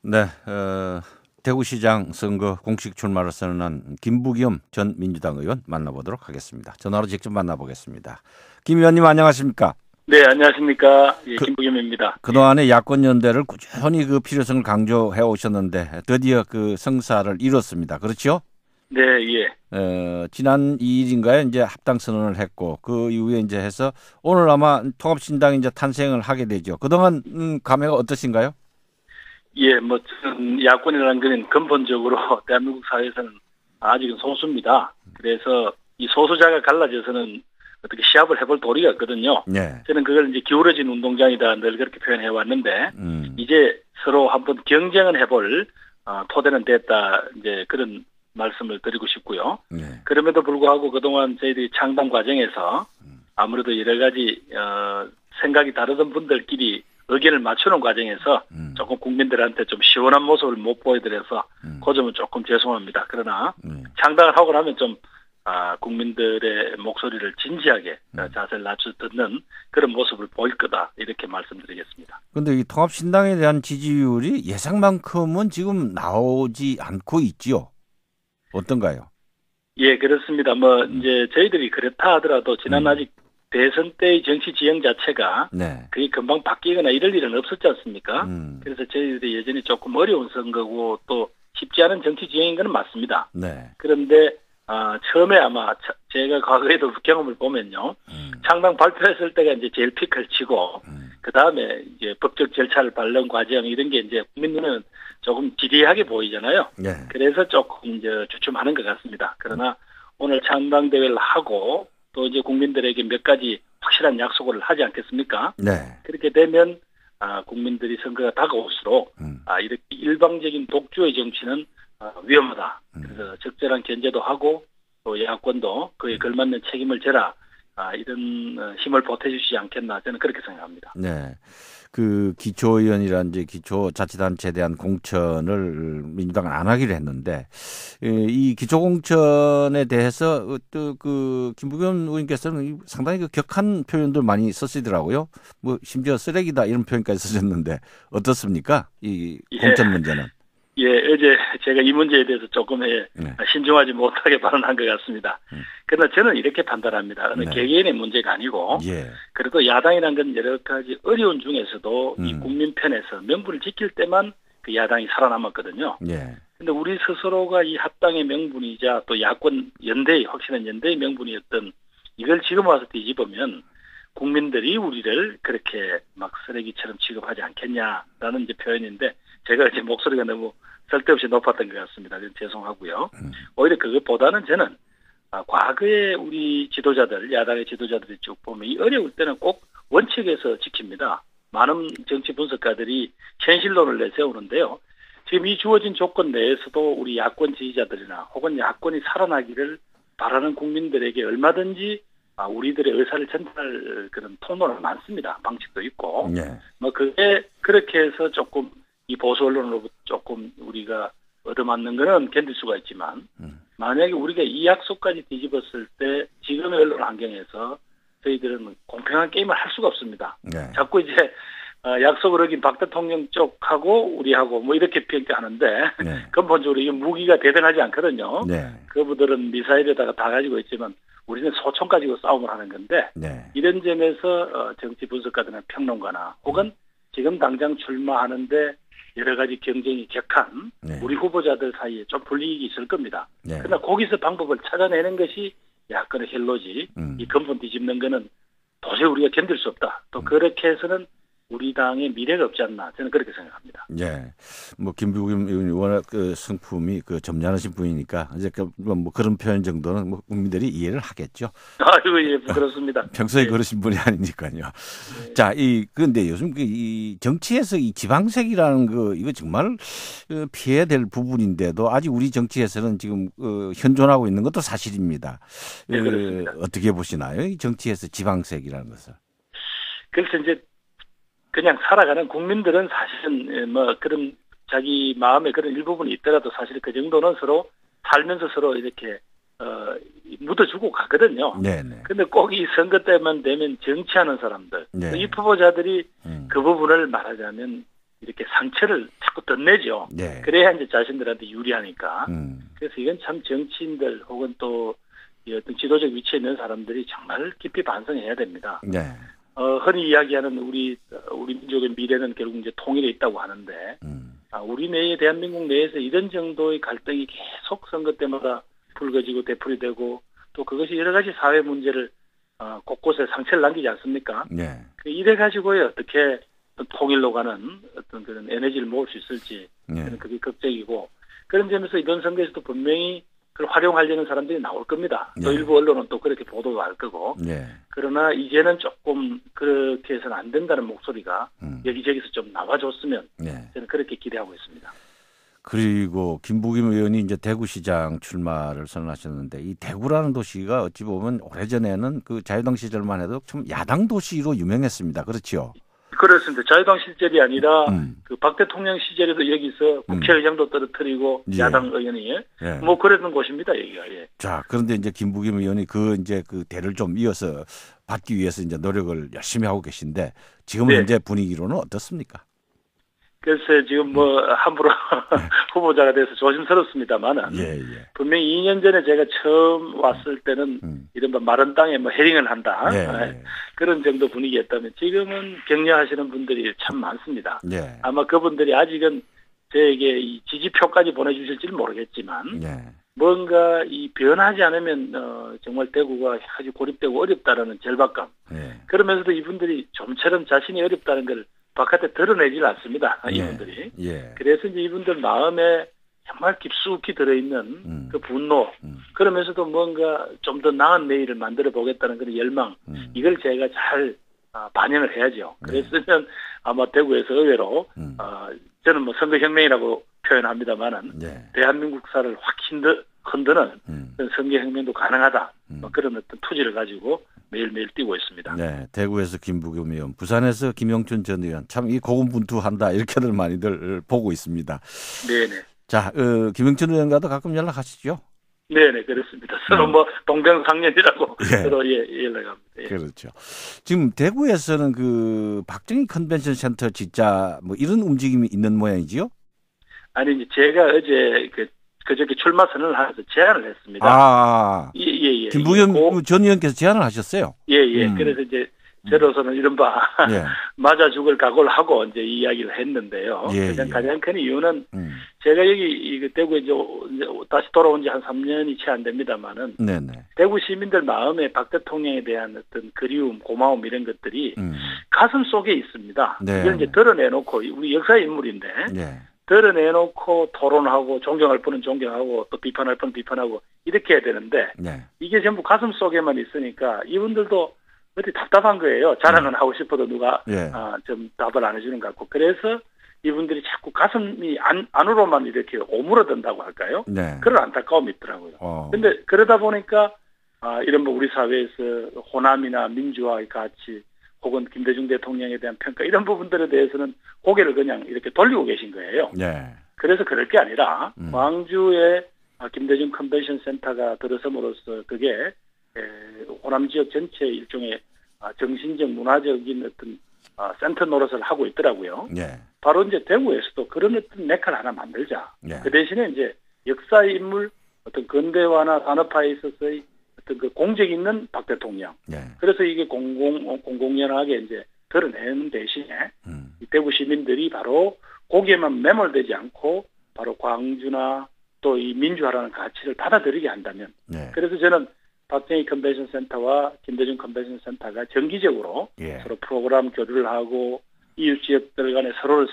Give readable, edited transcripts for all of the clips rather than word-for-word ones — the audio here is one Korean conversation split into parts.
네, 대구시장 선거 공식 출마를 선언한 김부겸 전 민주당 의원 만나보도록 하겠습니다. 전화로 직접 만나보겠습니다. 김 의원님 안녕하십니까? 네, 안녕하십니까? 예, 김부겸입니다. 그동안에 야권 연대를 꾸준히 그 필요성을 강조해 오셨는데 드디어 그 성사를 이뤘습니다. 그렇죠? 네, 예. 지난 2일인가에 이제 합당 선언을 했고 그 이후에 이제 해서 오늘 아마 통합신당이 이제 탄생을 하게 되죠. 그동안 감회가 어떠신가요? 예, 뭐 야권이라는 것은 근본적으로 대한민국 사회에서는 아직은 소수입니다. 그래서 이 소수자가 갈라져서는 어떻게 시합을 해볼 도리가 없거든요. 네. 저는 그걸 이제 기울어진 운동장이다 늘 그렇게 표현해 왔는데 이제 서로 한번 경쟁은 해볼 토대는 됐다 이제 그런 말씀을 드리고 싶고요. 네. 그럼에도 불구하고 그동안 저희들이 창당 과정에서 아무래도 여러 가지 생각이 다르던 분들끼리 의견을 맞추는 과정에서 조금 국민들한테 좀 시원한 모습을 못 보여드려서 그 점은 조금 죄송합니다. 그러나 창당을 하고 나면 좀 국민들의 목소리를 진지하게 자세를 낮춰 듣는 그런 모습을 보일 거다 이렇게 말씀드리겠습니다. 그런데 이 통합신당에 대한 지지율이 예상만큼은 지금 나오지 않고 있지요. 어떤가요? 예, 그렇습니다. 뭐 이제 저희들이 그렇다 하더라도 지난 아직 대선 때의 정치 지형 자체가 네. 그게 금방 바뀌거나 이럴 일은 없었지 않습니까? 그래서 저희들이 예전에 조금 어려운 선거고 또 쉽지 않은 정치 지형인 건 맞습니다. 네. 그런데 처음에 아마 제가 과거에도 경험을 보면요. 창당 발표했을 때가 이제 제일 피크를 치고 그 다음에 이제 법적 절차를 밟는 과정 이런 게 이제 국민 눈에는 조금 지리하게 보이잖아요. 네. 그래서 조금 이제 주춤하는 것 같습니다. 그러나 오늘 창당 대회를 하고 또 이제 국민들에게 몇 가지 확실한 약속을 하지 않겠습니까? 네. 그렇게 되면 국민들이 선거가 다가올수록 이렇게 일방적인 독주의 정치는 위험하다. 그래서 적절한 견제도 하고 또 야권도 그에 걸맞는 책임을 져라. 이런 힘을 보태주시지 않겠나 저는 그렇게 생각합니다. 네. 그 기초의원이란 이제 기초자치단체에 대한 공천을 민주당은 안 하기로 했는데 이 기초공천에 대해서 또 그 김부겸 의원께서는 상당히 그 격한 표현들 많이 쓰시더라고요. 뭐 심지어 쓰레기다 이런 표현까지 쓰셨는데 어떻습니까? 이 공천 문제는. 예, 어제 제가 이 문제에 대해서 조금 신중하지 못하게 발언한 것 같습니다. 그러나 저는 이렇게 판단합니다. 어느 개개인의 문제가 아니고 그래도 야당이라는 건 여러 가지 어려운 중에서도 이 국민 편에서 명분을 지킬 때만 그 야당이 살아남았거든요. 그런데 우리 스스로가 이 합당의 명분이자 또 야권 연대의 확실한 연대의 명분이었던 이걸 지금 와서 뒤집으면 국민들이 우리를 그렇게 막 쓰레기처럼 취급하지 않겠냐라는 이제 표현인데 제가 이제 목소리가 너무 쓸데없이 높았던 것 같습니다. 죄송하고요. 오히려 그것보다는 저는 과거에 우리 지도자들, 야당의 지도자들이 쭉 보면 이 어려울 때는 꼭 원칙에서 지킵니다. 많은 정치 분석가들이 현실론을 내세우는데요. 지금 이 주어진 조건 내에서도 우리 야권 지지자들이나 혹은 야권이 살아나기를 바라는 국민들에게 얼마든지 우리들의 의사를 전달할 그런 통로는 많습니다. 방식도 있고. 뭐 그게 그렇게 해서 조금 이 보수 언론으로부터 조금 우리가 얻어맞는 거는 견딜 수가 있지만 만약에 우리가 이 약속까지 뒤집었을 때 지금의 언론 환경에서 저희들은 공평한 게임을 할 수가 없습니다. 자꾸 이제 약속을 어긴 박 대통령 쪽하고 우리하고 뭐 이렇게 평가하는데 근본적으로 이게 무기가 대등하지 않거든요. 그분들은 미사일에다가 다 가지고 있지만 우리는 소총 가지고 싸움을 하는 건데 이런 점에서 정치 분석가들이나 평론가나 혹은 지금 당장 출마하는데 여러 가지 경쟁이 격한 우리 후보자들 사이에 좀 불이익이 있을 겁니다. 그러나 거기서 방법을 찾아내는 것이 야권의 헬로지 이 근본 뒤집는 거는 도저히 우리가 견딜 수 없다. 또 그렇게 해서는 우리 당의 미래가 없지 않나 저는 그렇게 생각합니다. 네, 뭐 김부겸 의원이 워낙 그 성품이 그 점잖으신 분이니까 이제 뭐 그런 표현 정도는 뭐 국민들이 이해를 하겠죠. 아이고 예, 그렇습니다. 평소에 그러신 분이 아니니까요. 자, 그런데 요즘 이 정치에서 이 지방색이라는 거 이거 정말 피해야 될 부분인데도 아직 우리 정치에서는 지금 현존하고 있는 것도 사실입니다. 그렇습니다. 어떻게 보시나요? 이 정치에서 지방색이라는 것을. 그래서 이제 그냥 살아가는 국민들은 사실은 뭐 그런 자기 마음에 그런 일부분이 있더라도 사실 그 정도는 서로 살면서 서로 이렇게 묻어주고 가거든요. 네네. 근데 꼭 이 선거 때만 되면 정치하는 사람들, 네. 이 후보자들이 그 부분을 말하자면 이렇게 상처를 자꾸 덧내죠. 네. 그래야 이제 자신들한테 유리하니까. 그래서 이건 참 정치인들 혹은 또 어떤 지도적 위치에 있는 사람들이 정말 깊이 반성해야 됩니다. 네. 흔히 이야기하는 우리 민족의 미래는 결국 이제 통일에 있다고 하는데, 우리 내에 대한민국 내에서 이런 정도의 갈등이 계속 선거 때마다 불거지고 되풀이되고 또 그것이 여러 가지 사회 문제를 곳곳에 상처를 남기지 않습니까? 네. 이래 가지고요 어떻게 통일로 가는 어떤 그런 에너지를 모을 수 있을지 저는 그게 걱정이고 그런 점에서 이번 선거에서도 분명히 그걸 활용하려는 사람들이 나올 겁니다. 또 일부 언론은 또 그렇게 보도도 할 거고. 그러나 이제는 조금 그렇게 해서는 안 된다는 목소리가 여기저기서 좀 나와줬으면 저는 그렇게 기대하고 있습니다. 그리고 김부겸 의원이 이제 대구시장 출마를 선언하셨는데 이 대구라는 도시가 어찌 보면 오래전에는 그 자유당 시절만 해도 좀 야당 도시로 유명했습니다. 그렇죠? 그렇습니다. 자유당 시절이 아니라 그 박 대통령 시절에도 여기서 국회의장도 떨어뜨리고 야당 의원이 뭐 그랬던 곳입니다. 여기가. 예. 자, 그런데 이제 김부겸 의원이 그 대를 좀 이어서 받기 위해서 이제 노력을 열심히 하고 계신데 지금 현재 분위기로는 어떻습니까? 글쎄 지금 뭐 함부로 후보자가 돼서 조심스럽습니다만은 분명히 2년 전에 제가 처음 왔을 때는 이른바 마른 땅에 뭐 헤링을 한다 그런 정도 분위기였다면 지금은 격려하시는 분들이 참 많습니다. 아마 그분들이 아직은 저에게 이 지지표까지 보내주실지는 모르겠지만 뭔가 이 변하지 않으면 정말 대구가 아주 고립되고 어렵다라는 절박감 그러면서도 이분들이 좀처럼 자신이 어렵다는 걸 바깥에 드러내질 않습니다. 이분들이. 그래서 이제 이분들 마음에 정말 깊숙이 들어있는 그 분노 그러면서도 뭔가 좀 더 나은 내일을 만들어 보겠다는 그런 열망 이걸 제가 잘 반영을 해야죠. 그랬으면 아마 대구에서 의외로 저는 뭐 선거혁명이라고 표현합니다만은 대한민국사를 확 흔드는 그런 선거혁명도 가능하다. 뭐 그런 어떤 투지를 가지고 매일매일 뛰고 있습니다. 네, 대구에서 김부겸 의원, 부산에서 김영춘 전 의원, 참 이 고군분투한다 이렇게들 많이들 보고 있습니다. 네네. 자, 김영춘 의원과도 가끔 연락하시죠? 네네, 그렇습니다. 서로 뭐 동병상련이라고 서로 연락합니다. 그렇죠. 지금 대구에서는 그 박정희 컨벤션 센터 진짜 뭐 이런 움직임이 있는 모양이지요? 아니 이제 제가 어제 그저께 출마 선언을 하면서 제안을 했습니다. 김부겸 전 의원께서 제안을 하셨어요? 그래서 이제 저로서는 이른바 맞아 죽을 각오를 하고 이제 이야기를 했는데요. 가장 큰 이유는 제가 여기 대구에 이제 다시 돌아온 지 한 3년이 채 안 됩니다만은 대구 시민들 마음에 박 대통령에 대한 어떤 그리움, 고마움 이런 것들이 가슴 속에 있습니다. 이걸 이제 드러내놓고 우리 역사의 인물인데 드러내놓고 토론하고 존경할 분은 존경하고 또 비판할 분은 비판하고 이렇게 해야 되는데 이게 전부 가슴 속에만 있으니까 이분들도 어디 답답한 거예요. 자랑은 하고 싶어도 누가 좀 답을 안 해주는 것 같고 그래서 이분들이 자꾸 가슴이 안으로만 이렇게 오므러든다고 할까요? 그런 안타까움이 있더라고요. 근데 그러다 보니까 이런 뭐 우리 사회에서 호남이나 민주화의 가치 혹은 김대중 대통령에 대한 평가 이런 부분들에 대해서는 고개를 그냥 이렇게 돌리고 계신 거예요. 그래서 그럴 게 아니라 광주에 김대중 컨벤션 센터가 들어섬으로써 그게 호남 지역 전체 일종의 정신적 문화적인 어떤 센터 노릇을 하고 있더라고요. 바로 이제 대구에서도 그런 어떤 메카를 하나 만들자. 그 대신에 이제 역사의 인물, 어떤 근대화나 산업화에 있어서의 어떤 그 공적 있는 박 대통령. 그래서 이게 공공연하게 이제 드러내는 대신에 이 대구 시민들이 바로 거기에만 매몰되지 않고 바로 광주나 또 이 민주화라는 가치를 받아들이게 한다면. 그래서 저는 박정희 컨벤션 센터와 김대중 컨벤션 센터가 정기적으로 서로 프로그램 교류를 하고 이웃 지역들 간에 서로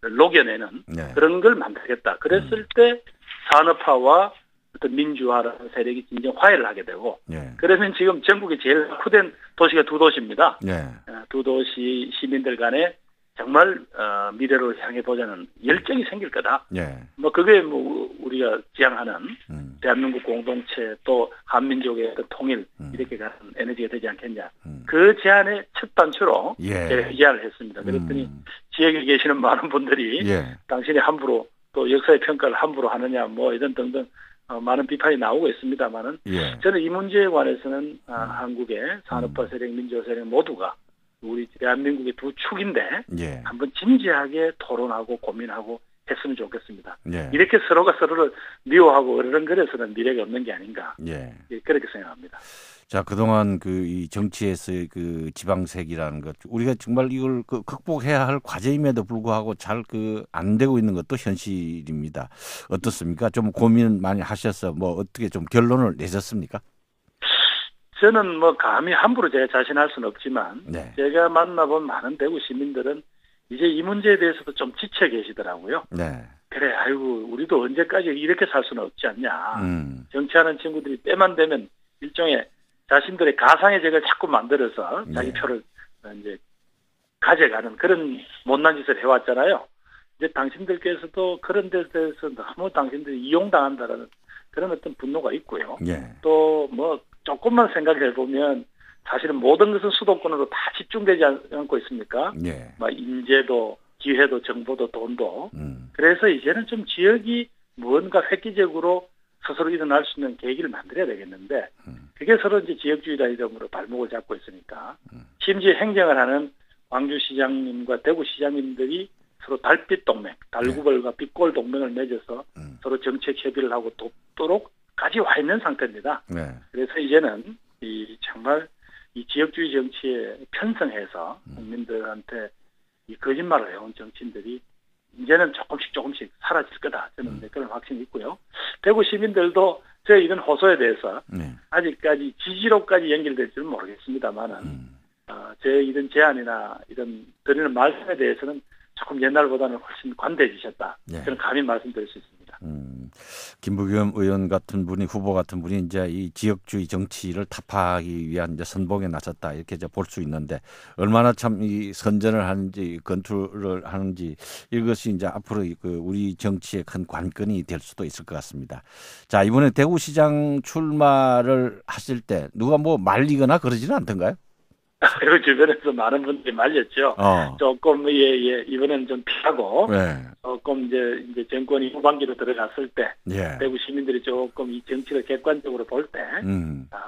녹여내는 그런 걸 만들겠다. 그랬을 때 산업화와 어떤 민주화라는 세력이 진정 화해를 하게 되고 그러면 지금 전국에 제일 크된 도시가 두 도시입니다. 두 도시 시민들 간에 정말 미래로 향해 보자는 열정이 생길 거다. 뭐 그게 뭐 우리가 지향하는 대한민국 공동체 또 한민족의 그 통일 이렇게 가는 에너지가 되지 않겠냐. 그 제안의 첫 단추로 제안을 했습니다. 그랬더니 지역에 계시는 많은 분들이 당신이 함부로 또 역사의 평가를 함부로 하느냐 뭐 이런 등등 많은 비판이 나오고 있습니다만은 예. 저는 이 문제에 관해서는 한국의 산업화 세력, 민주화 세력 모두가 우리 대한민국의 두 축인데 예. 한번 진지하게 토론하고 고민하고 했으면 좋겠습니다. 예. 이렇게 서로가 서로를 미워하고 어르렁거려서는 미래가 없는 게 아닌가. 예. 그렇게 생각합니다. 자, 그동안 이 정치에서의 지방색이라는 것, 우리가 정말 이걸 극복해야 할 과제임에도 불구하고 잘 안 되고 있는 것도 현실입니다. 어떻습니까? 좀 고민 많이 하셔서 어떻게 좀 결론을 내셨습니까? 저는 감히 함부로 제가 자신할 수는 없지만 네. 제가 만나본 많은 대구 시민들은 이제 이 문제에 대해서도 좀 지쳐 계시더라고요. 네. 그래, 아이고, 우리도 언제까지 이렇게 살 수는 없지 않냐. 정치하는 친구들이 때만 되면 일종의 자신들의 가상의 적을 자꾸 만들어서 자기 표를 이제 가져가는 그런 못난 짓을 해왔잖아요. 이제 당신들께서도 그런 데에 대해서 너무 당신들이 이용당한다라는 그런 어떤 분노가 있고요. 예. 또 조금만 생각해 보면 사실은 모든 것은 수도권으로 다 집중되지 않고 있습니까? 예. 인재도, 기회도, 정보도, 돈도. 그래서 이제는 좀 지역이 무언가 획기적으로 스스로 일어날 수 있는 계기를 만들어야 되겠는데, 그게 서로 이제 지역주의라는 이름으로 발목을 잡고 있으니까, 심지어 행정을 하는 광주시장님과 대구시장님들이 서로 달빛 동맹, 달구벌과 빛골 동맹을 맺어서 서로 정책 협의를 하고 돕도록까지 와 있는 상태입니다. 네. 그래서 이제는 정말 이 지역주의 정치에 편성해서 국민들한테 이 거짓말을 해온 정치인들이 이제는 조금씩 사라질 거다. 저는 그런 확신이 있고요. 대구 시민들도 제 이런 호소에 대해서 아직까지 지지로까지 연결될지는 모르겠습니다만은 제 이런 제안이나 이런 드리는 말씀에 대해서는 조금 옛날보다는 훨씬 관대해지셨다. 저는 감히 말씀드릴 수 있습니다. 김부겸 의원 같은 분이 후보 같은 분이 이제 이 지역주의 정치를 타파하기 위한 이제 선봉에 나섰다 이렇게 이제 볼 수 있는데 얼마나 참 이 선전을 하는지 건투를 하는지 이것이 이제 앞으로 우리 정치의 큰 관건이 될 수도 있을 것 같습니다. 자, 이번에 대구시장 출마를 하실 때 누가 말리거나 그러지는 않던가요? 그리고 주변에서 많은 분들이 말렸죠. 조금 이번에는 좀 피하고 조금 이제 정권이 후반기로 들어갔을 때 대구 시민들이 조금 이 정치를 객관적으로 볼 때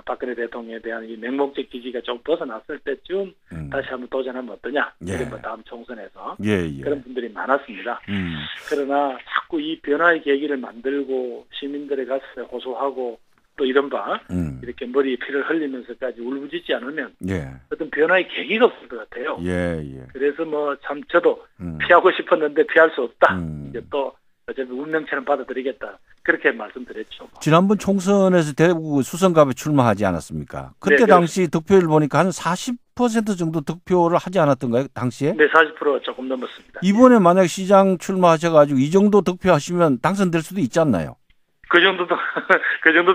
박근혜 대통령에 대한 이 맹목적 지지가 좀 벗어났을 때쯤 다시 한번 도전하면 어떠냐. 이런 다음 총선에서 그런 분들이 많았습니다. 그러나 자꾸 이 변화의 계기를 만들고 시민들의 가슴에 호소하고 또 이른바 이렇게 머리에 피를 흘리면서까지 울부짖지 않으면 어떤 변화의 계기가 없을 것 같아요. 그래서 참 저도 피하고 싶었는데 피할 수 없다. 이제 또 어차피 운명처럼 받아들이겠다. 그렇게 말씀드렸죠. 지난번 총선에서 대구 수성갑에 출마하지 않았습니까? 그때 당시 득표율 보니까 한 40% 정도 득표를 하지 않았던가요? 당시에? 네, 40% 조금 넘었습니다. 이번에 만약 시장 출마하셔가지고 이 정도 득표하시면 당선될 수도 있지 않나요? 그 정도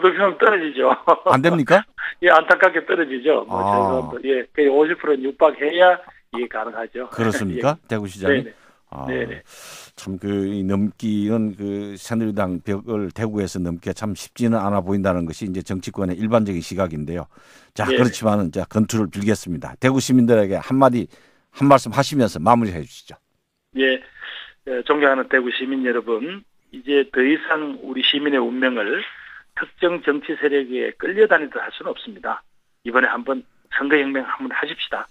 득표하면 떨어지죠. 안 됩니까? 안타깝게 떨어지죠. 거의 50%는 육박해야 이게 가능하죠. 그렇습니까? 대구시장이? 네네. 참 넘기는 새누리당 벽을 대구에서 넘기가 참 쉽지는 않아 보인다는 것이 이제 정치권의 일반적인 시각인데요. 자, 그렇지만은 건투를 빌겠습니다. 대구 시민들에게 한 말씀 하시면서 마무리해 주시죠. 존경하는 대구 시민 여러분. 이제 더 이상 우리 시민의 운명을 특정 정치 세력에 끌려다니듯 할 수는 없습니다. 이번에 한번 선거혁명 한번 하십시다.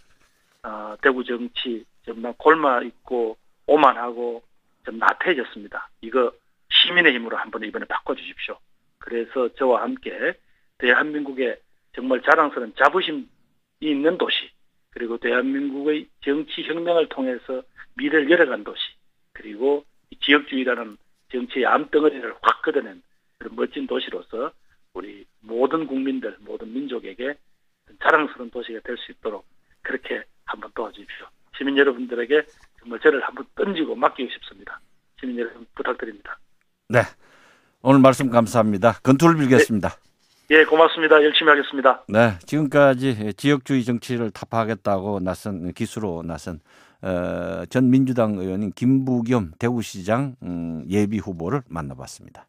대구 정치 정말 골마 있고 오만하고 좀 나태해졌습니다. 이거 시민의 힘으로 한번 이번에 바꿔주십시오. 그래서 저와 함께 대한민국의 정말 자랑스러운 자부심이 있는 도시, 그리고 대한민국의 정치혁명을 통해서 미래를 열어간 도시, 그리고 지역주의라는 정치의 암덩어리를 확 걷어낸 그런 멋진 도시로서 우리 모든 국민들, 모든 민족에게 자랑스러운 도시가 될 수 있도록 그렇게 한번 도와주십시오. 시민 여러분들에게 정말 저를 한번 던지고 맡기고 싶습니다. 시민 여러분 부탁드립니다. 네, 오늘 말씀 감사합니다. 건투를 빌겠습니다. 고맙습니다. 열심히 하겠습니다. 네, 지금까지 지역주의 정치를 타파하겠다고 기수로 나선 전 민주당 의원인 김부겸 대구시장 예비 후보를 만나봤습니다.